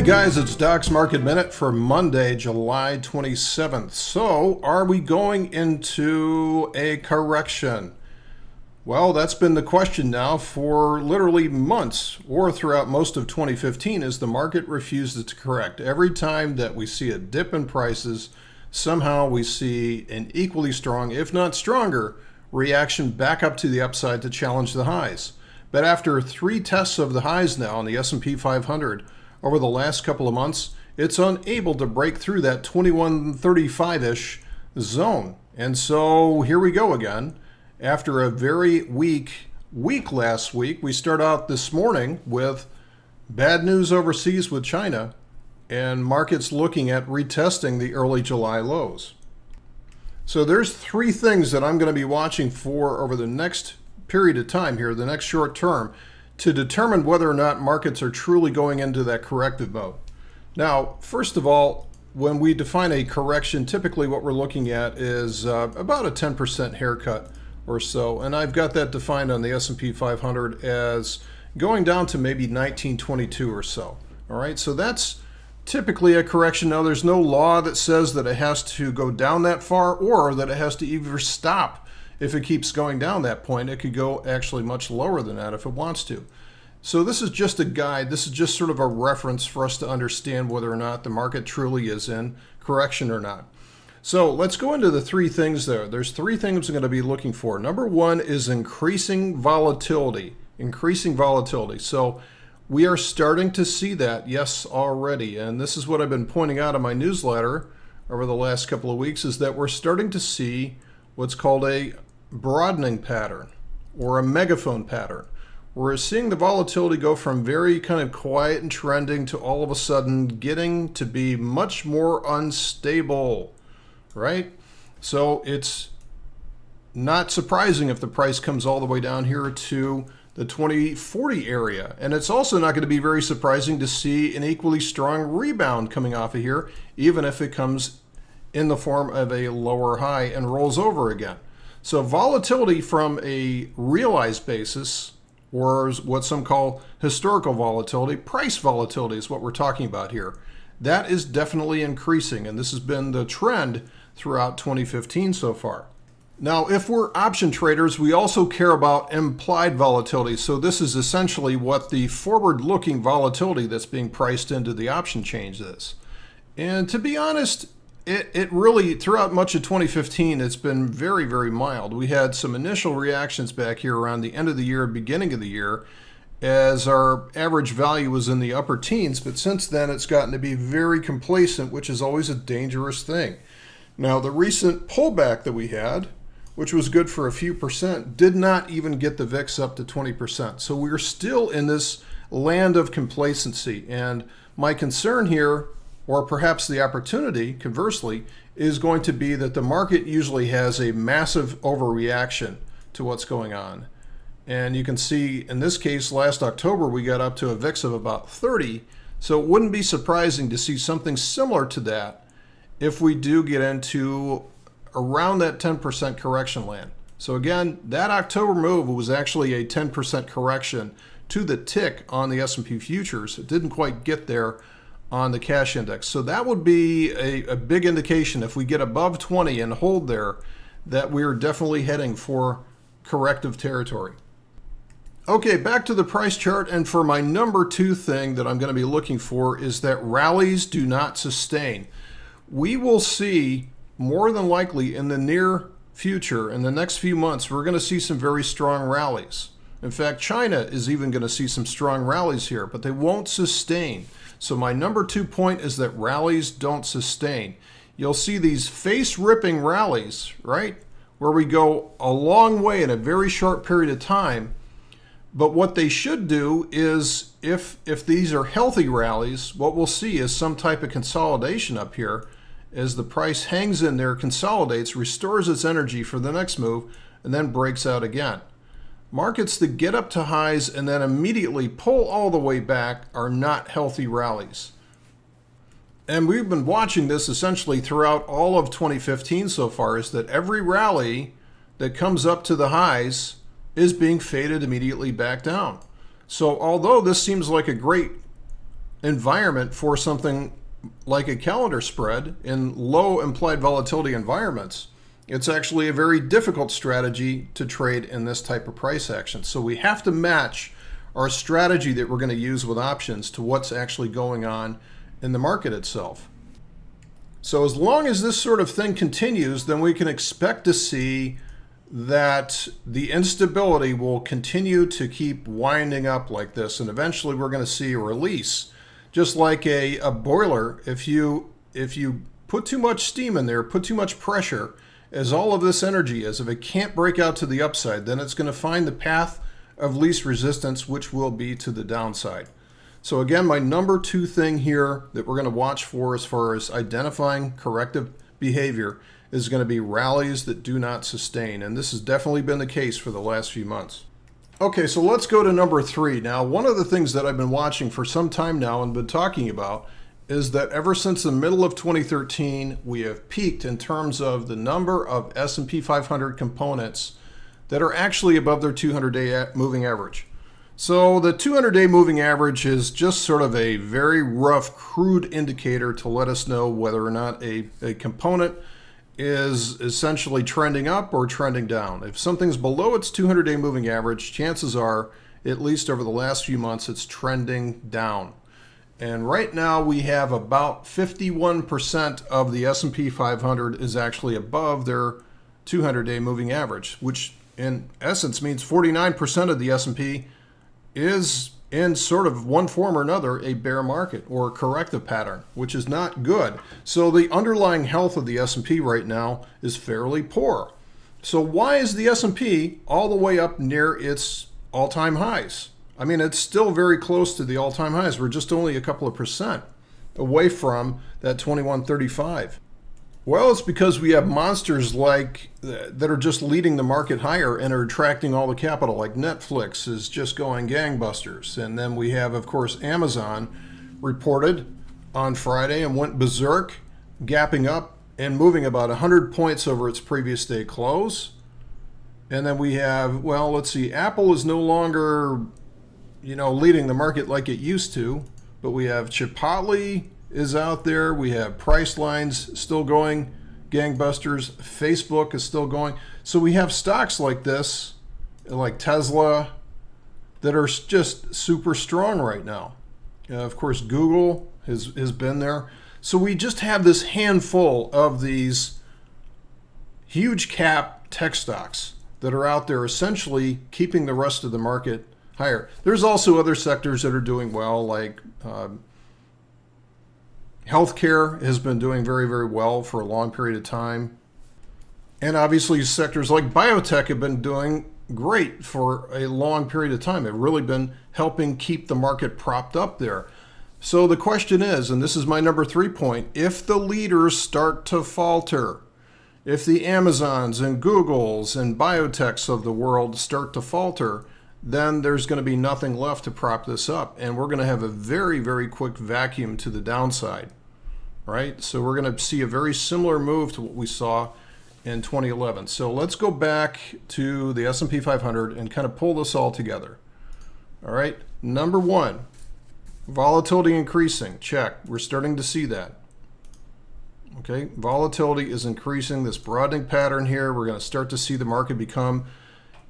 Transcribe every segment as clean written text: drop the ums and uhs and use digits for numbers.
Hey guys, it's Doc's Market Minute for Monday, July 27th. So, are we going into a correction? Well, that's been the question now for literally months or throughout most of 2015 as the market refuses to correct. Every time that we see a dip in prices, somehow we see an equally strong, if not stronger, reaction back up to the upside to challenge the highs. But after three tests of the highs now on the S&P 500 over the last couple of months, it's unable to break through that 2135-ish zone. And so here we go again. After a very weak week last week, we start out this morning with bad news overseas with China and markets looking at retesting the early July lows. So there's three things that I'm going to be watching for over the next period of time here, the next short term, to determine whether or not markets are truly going into that corrective mode. Now, first of all, when we define a correction, typically what we're looking at is about a 10% haircut or so, and I've got that defined on the S&P 500 as going down to maybe 1922 or so. All right, so that's typically a correction. Now, there's no law that says that it has to go down that far or that it has to either stop. If it keeps going down that point, it could go actually much lower than that if it wants to. So this is just a guide. This is just sort of a reference for us to understand whether or not the market truly is in correction or not. So let's go into the three things there. There's three things I'm going to be looking for. Number one is increasing volatility. Increasing volatility. So we are starting to see that, yes, already. And this is what I've been pointing out in my newsletter over the last couple of weeks, is that we're starting to see what's called a broadening pattern or a megaphone pattern. We're seeing the volatility go from very kind of quiet and trending to all of a sudden getting to be much more unstable, right? So it's not surprising if the price comes all the way down here to the 2040 area. And it's also not going to be very surprising to see an equally strong rebound coming off of here, even if it comes in the form of a lower high and rolls over again. So volatility from a realized basis, or what some call historical volatility, price volatility is what we're talking about here. That is definitely increasing, and this has been the trend throughout 2015 so far. Now, if we're option traders, we also care about implied volatility. So this is essentially what the forward-looking volatility that's being priced into the option change is. And to be honest, it really, throughout much of 2015, it's been very, very mild. We had some initial reactions back here around the end of the year, beginning of the year, as our average value was in the upper teens, but since then it's gotten to be very complacent, which is always a dangerous thing. Now, the recent pullback that we had, which was good for a few percent, did not even get the VIX up to 20%. So we're still in this land of complacency, and my concern here, or perhaps the opportunity, conversely, is going to be that the market usually has a massive overreaction to what's going on. And you can see in this case, last October, we got up to a VIX of about 30. So it wouldn't be surprising to see something similar to that if we do get into around that 10% correction land. So again, that October move was actually a 10% correction to the tick on the S&P futures. It didn't quite get there on the cash index. So that would be a big indication if we get above 20 and hold there that we're definitely heading for corrective territory. Okay, back to the price chart, and for my number two thing that I'm going to be looking for is that rallies do not sustain. We will see more than likely in the near future, in the next few months, we're going to see some very strong rallies. In fact, China is even going to see some strong rallies here, but they won't sustain. So my number 2 point is that rallies don't sustain. You'll see these face-ripping rallies, right, where we go a long way in a very short period of time. But what they should do is, if these are healthy rallies, what we'll see is some type of consolidation up here as the price hangs in there, consolidates, restores its energy for the next move, and then breaks out again. Markets that get up to highs and then immediately pull all the way back are not healthy rallies. And we've been watching this essentially throughout all of 2015 so far, is that every rally that comes up to the highs is being faded immediately back down. So although this seems like a great environment for something like a calendar spread in low implied volatility environments, it's actually a very difficult strategy to trade in this type of price action. So we have to match our strategy that we're going to use with options to what's actually going on in the market itself. So as long as this sort of thing continues, then we can expect to see that the instability will continue to keep winding up like this, and eventually we're going to see a release. Just like a boiler, if you put too much steam in there, put too much pressure, as all of this energy is, if it can't break out to the upside, then it's going to find the path of least resistance, which will be to the downside. So again, my number 2 thing here that we're going to watch for as far as identifying corrective behavior is going to be rallies that do not sustain. And this has definitely been the case for the last few months. Okay, so let's go to number 3. Now, one of the things that I've been watching for some time now and been talking about is that ever since the middle of 2013, we have peaked in terms of the number of S&P 500 components that are actually above their 200-day moving average. So the 200-day moving average is just sort of a very rough, crude indicator to let us know whether or not a component is essentially trending up or trending down. If something's below its 200-day moving average, chances are, at least over the last few months, it's trending down. And right now we have about 51% of the S&P 500 is actually above their 200-day moving average, which in essence means 49% of the S&P is in sort of one form or another a bear market or a corrective pattern, which is not good. So the underlying health of the S&P right now is fairly poor. So why is the S&P all the way up near its all-time highs? I mean, it's still very close to the all-time highs. We're just only a couple of percent away from that 2135. Well, it's because we have monsters like that are just leading the market higher and are attracting all the capital, like Netflix is just going gangbusters. And then we have, of course, Amazon reported on Friday and went berserk, gapping up and moving about 100 points over its previous day close. And then we have, well, let's see, Apple is no longer, leading the market like it used to, but we have Chipotle is out there. We have Pricelines still going gangbusters. Facebook is still going. So we have stocks like this, like Tesla, that are just super strong right now. Of course, Google has been there. So we just have this handful of these huge cap tech stocks that are out there essentially keeping the rest of the market higher. There's also other sectors that are doing well, like healthcare has been doing very, very well for a long period of time. And obviously sectors like biotech have been doing great for a long period of time. They've really been helping keep the market propped up there. So the question is, and this is my number 3 point, if the leaders start to falter, if the Amazons and Googles and biotechs of the world start to falter, then there's going to be nothing left to prop this up. And we're going to have a very, very quick vacuum to the downside. Right? So we're going to see a very similar move to what we saw in 2011. So let's go back to the S&P 500 and kind of pull this all together. All right. Number 1, volatility increasing. Check. We're starting to see that. Okay. Volatility is increasing. This broadening pattern here, we're going to start to see the market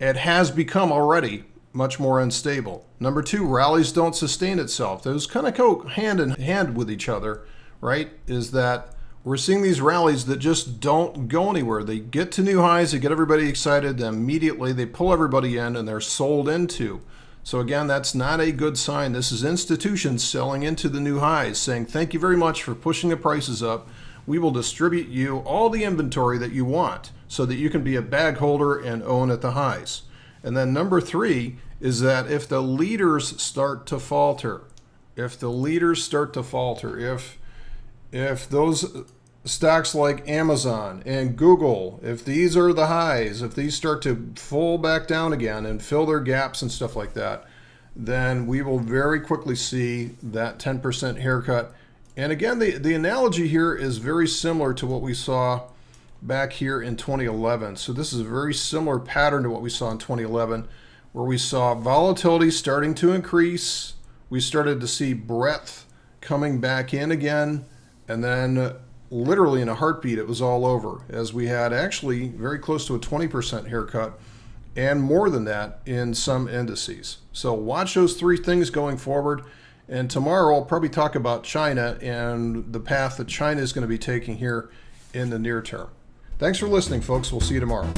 it has become already much more unstable. Number 2, rallies don't sustain itself. Those kind of go hand in hand with each other. Right, is that we're seeing these rallies that just don't go anywhere. They get to new highs, they get everybody excited, then immediately they pull everybody in and they're sold into. So again, that's not a good sign. This is institutions selling into the new highs, saying thank you very much for pushing the prices up. We will distribute you all the inventory that you want so that you can be a bag holder and own at the highs. And then number 3 is that if the leaders start to falter, if those stocks like Amazon and Google, if these are the highs, if these start to fall back down again and fill their gaps and stuff like that, then we will very quickly see that 10% haircut. And again, the analogy here is very similar to what we saw back here in 2011. So this is a very similar pattern to what we saw in 2011, where we saw volatility starting to increase. We started to see breadth coming back in again, and then literally in a heartbeat it was all over, as we had actually very close to a 20% haircut and more than that in some indices. So watch those three things going forward. And tomorrow I'll probably talk about China and the path that China is going to be taking here in the near term. Thanks for listening, folks. We'll see you tomorrow.